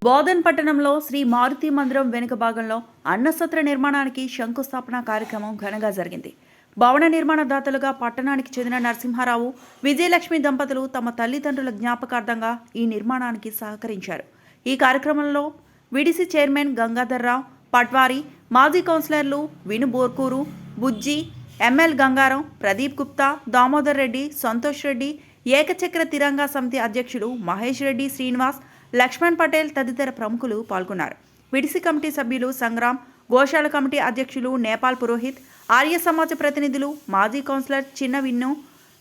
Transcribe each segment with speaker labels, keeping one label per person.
Speaker 1: బోధన్ పట్టణంలో శ్రీ మారుతి మందిరం వెనుక భాగంలో అన్నసత్ర నిర్మాణానికి శంకుస్థాపన కార్యక్రమం ఘనంగా జరిగింది. భవన నిర్మాణదాతలుగా పట్టణానికి చెందిన నరసింహారావు, విజయలక్ష్మి దంపతులు తమ తల్లిదండ్రుల జ్ఞాపకార్థంగా ఈ నిర్మాణానికి సహకరించారు. ఈ కార్యక్రమంలో విడిసి చైర్మన్ గంగాధర్రావు పట్వారి, మాజీ కౌన్సిలర్లు విను బోర్కూరు, బుజ్జి, ఎంఎల్ గంగారం, ప్రదీప్ గుప్తా, దామోదర్ రెడ్డి, సంతోష్ రెడ్డి, ఏకచక్ర తిరంగా సమితి అధ్యక్షుడు మహేష్ రెడ్డి, శ్రీనివాస్, లక్ష్మణ్ పటేల్ తదితర ప్రముఖులు పాల్గొన్నారు. విడిసి కమిటీ సభ్యులు సంగ్రామ్, గోశాల కమిటీ అధ్యక్షులు నేపాల్ పురోహిత్, ఆర్య సమాజ ప్రతినిధులు, మాజీ కౌన్సిలర్ చిన్న విన్ను,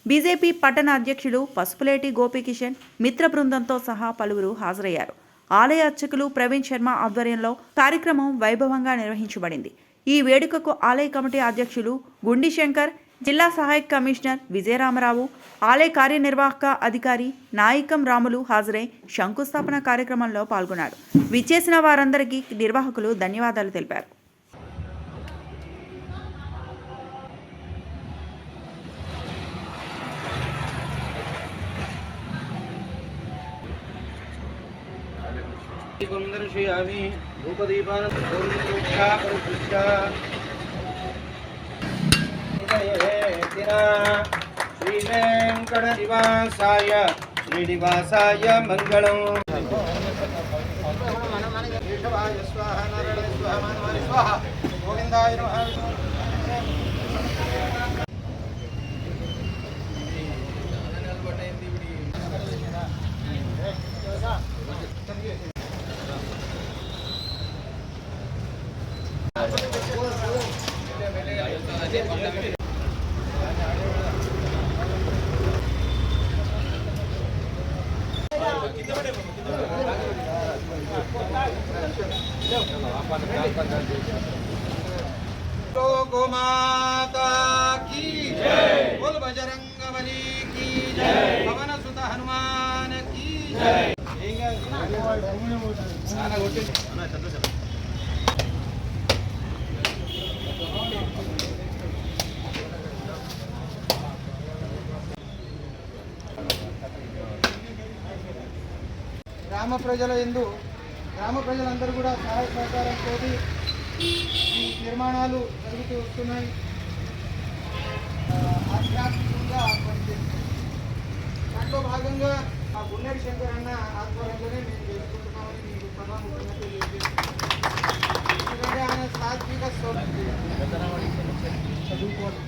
Speaker 1: బీజేపీ పట్టణ అధ్యక్షులు పసుపులేటి గోపీకిషన్, మిత్ర బృందంతో సహా పలువురు హాజరయ్యారు. ఆలయ అర్చకులు ప్రవీణ్ శర్మ ఆధ్వర్యంలో కార్యక్రమం వైభవంగా నిర్వహించబడింది. ఈ వేడుకకు ఆలయ కమిటీ అధ్యక్షులు గుండి శంకర్, జిల్లా సహాయక కమిషనర్ విజయరామరావు, ఆలయ కార్యనిర్వాహక అధికారి నాయికం రాములు హాజరై శంకుస్థాపన కార్యక్రమంలో పాల్గొన్నారు. విచ్చేసిన వారందరికీ నిర్వాహకులు ధన్యవాదాలు తెలిపారు.
Speaker 2: श्री वेंकट निवासाय श्रीनिवासाय मंगलम। स्वाहा नारायण स्वाहा मनमानि स्वाहा गोविंदाय नमः। गो माता की जय, बोल बजरंगबली की जय, पवन सुत हनुमान की जय। గ్రామ ప్రజలందరూ కూడా సహాయ సహకారంతో ఈ నిర్మాణాలు జరుగుతూ వస్తున్నాయి. ఆధ్యాత్మికంగా దాంట్లో భాగంగా ఆ గుండెడి శంకర్ అన్న ఆధ్వర్యంలోనే మేము చేసుకుంటున్నామని మీకు సభాముఖంగా తెలియజేస్తున్నాం. ఎందుకంటే ఆయన సాత్విక చదువుకోవాలి.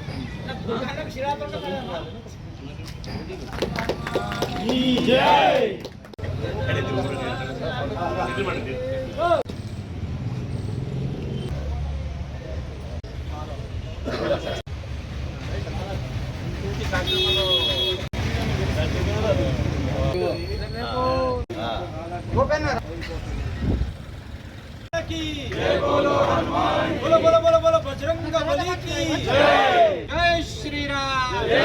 Speaker 2: बोलो हनुमान, बोलो बोलो बोलो बोलो बजरंगबली की जय। जय श्री राम, जय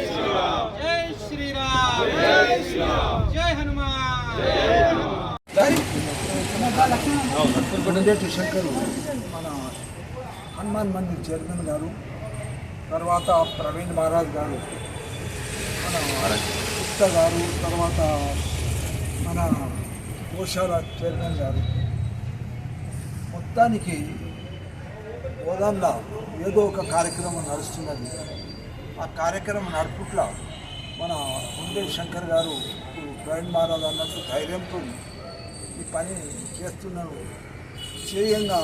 Speaker 2: श्री राम, जय श्री राम, जय श्री राम, जय हनुमान, जय
Speaker 3: గుండెటి శంకరు మన హనుమాన్ మందిర్ చైర్మన్ గారు, తర్వాత ప్రవీణ్ మహారాజ్ గారు, మన గుప్తా గారు, తర్వాత మన గోశాల చైర్మన్ గారు, మొత్తానికి బోధన్లో ఏదో ఒక కార్యక్రమం నడుస్తున్నది. ఆ కార్యక్రమం నడుపుట్ల మన గుండెటి శంకర్ గారు ప్రవీణ్ మహారాజ్ అన్నట్టు ధైర్యంతో ఈ పని చేస్తున్నారు. చేయంగా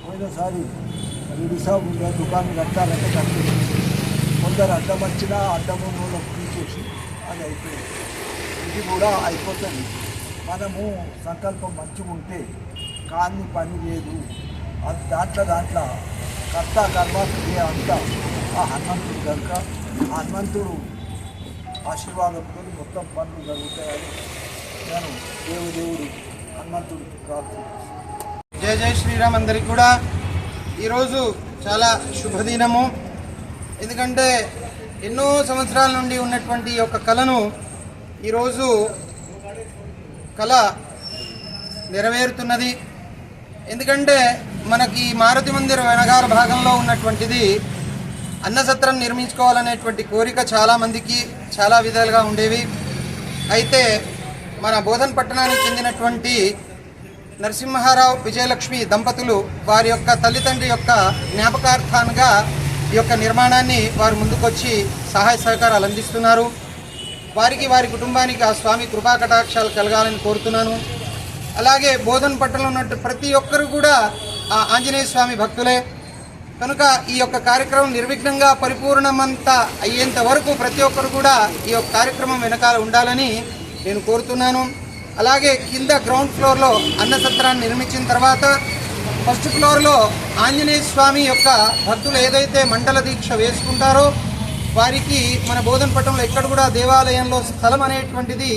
Speaker 3: పోయినసారి విడిసాబు దుకాణం కట్టాలంటే కట్టేసి కొందరు అడ్డం వచ్చినా అడ్డము నూనె తీసేసి అది అయిపోయింది. ఇది కూడా అయిపోతుంది. మనము సంకల్పం మంచిగా ఉంటే కానీ పని లేదు. అది దాంట్లో కర్త కర్మాత్రే అంతా ఆ హనుమంతుడు కనుక ఆ హనుమంతుడు ఆశీర్వాదంతో మొత్తం పనులు జరుగుతాయని నేను దేవుడు హనుమంతుడికి ప్రార్థిస్తున్నాను.
Speaker 2: జయ జయ శ్రీరామ్. అందరికి కూడా ఈరోజు చాలా శుభదినము. ఎందుకంటే ఎన్నో సంవత్సరాల నుండి ఉన్నటువంటి ఒక కళను ఈరోజు కళ నెరవేరుతున్నది. ఎందుకంటే మనకి మారుతి మందిర్ వెనగార భాగంలో ఉన్నటువంటిది అన్నసత్రం నిర్మించుకోవాలనేటువంటి కోరిక చాలామందికి చాలా విధాలుగా ఉండేవి. అయితే మన బోధన్ పట్టణానికి చెందినటువంటి నరసింహారావు విజయలక్ష్మి దంపతులు వారి యొక్క తల్లిదండ్రి యొక్క జ్ఞాపకార్థాలుగా ఈ యొక్క నిర్మాణాన్ని వారు ముందుకొచ్చి సహాయ సహకారాలు అందిస్తున్నారు. వారికి వారి కుటుంబానికి ఆ స్వామి కృపా కటాక్షాలు కలగాలని కోరుతున్నాను. అలాగే బోధన్ పట్టణంలో ఉన్నట్టు ప్రతి ఒక్కరు కూడా ఆ ఆంజనేయ స్వామి భక్తులే కనుక ఈ యొక్క కార్యక్రమం నిర్విఘ్నంగా పరిపూర్ణమంతా అయ్యేంత వరకు ప్రతి ఒక్కరు కూడా ఈ యొక్క కార్యక్రమం వెనకాల ఉండాలని నేను కోరుతున్నాను. అలాగే కింద గ్రౌండ్ ఫ్లోర్లో అన్నసత్రాన్ని నిర్మించిన తర్వాత ఫస్ట్ ఫ్లోర్లో ఆంజనేయ స్వామి యొక్క భక్తులు ఏదైతే మండల దీక్ష వేసుకుంటారో వారికి మన బోధనపట్నంలో ఎక్కడ కూడా దేవాలయంలో స్థలం అనేటువంటిది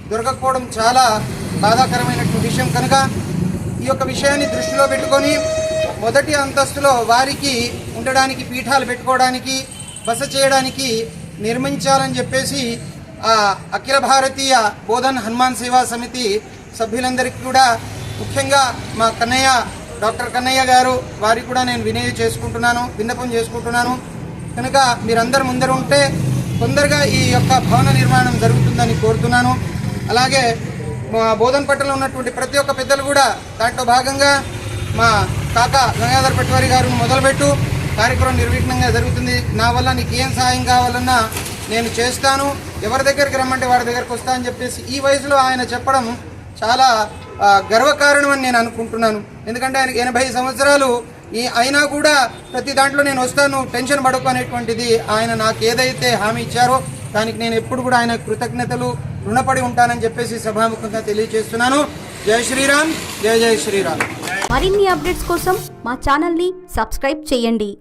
Speaker 2: దొరకకపోవడం చాలా బాధాకరమైనటువంటి విషయం. కనుక ఈ యొక్క విషయాన్ని దృష్టిలో పెట్టుకొని మొదటి అంతస్తులో వారికి ఉండడానికి పీఠాలు పెట్టుకోవడానికి బస చేయడానికి నిర్మించాలని చెప్పేసి అఖిల భారతీయ బోధన్ హనుమాన్ సేవా సమితి సభ్యులందరికీ కూడా ముఖ్యంగా మా కన్నయ్య డాక్టర్ కన్నయ్య గారు వారికి కూడా నేను విన్నపం చేసుకుంటున్నాను. కనుక మీరందరూ ముందర ఉంటే తొందరగా ఈ యొక్క భవన నిర్మాణం జరుగుతుందని కోరుతున్నాను. అలాగే మా బోధన్ పట్టణంలో ఉన్నటువంటి ప్రతి ఒక్క పెద్దలు కూడా దాంట్లో భాగంగా మా కాక గంగాధర్ పట్వారి గారు మొదలుపెట్టు కార్యక్రమం నిర్విఘ్నంగా జరుగుతుంది. నా వల్ల నీకు ఏం సాయం కావాలన్నా నేను చేస్తాను, ఎవరి దగ్గరికి రమ్మంటే వారి దగ్గరికి వస్తా అని చెప్పేసి ఈ వయసులో ఆయన చెప్పడం చాలా గర్వకారణం అని నేను అనుకుంటున్నాను. ఎందుకంటే ఆయనకి 80 సంవత్సరాలు అయినా కూడా ప్రతి దాంట్లో నేను వస్తాను, టెన్షన్ పడకు అనేటువంటిది ఆయన నాకు ఏదైతే హామీ ఇచ్చారో దానికి నేను ఎప్పుడు కూడా ఆయన కృతజ్ఞతలు రుణపడి ఉంటానని చెప్పేసి సభాముఖంగా తెలియజేస్తున్నాను. జై శ్రీరామ్, జై జై శ్రీరామ్.
Speaker 4: మరిన్ని అప్డేట్స్ కోసం మా ఛానల్ని సబ్స్క్రైబ్ చేయండి.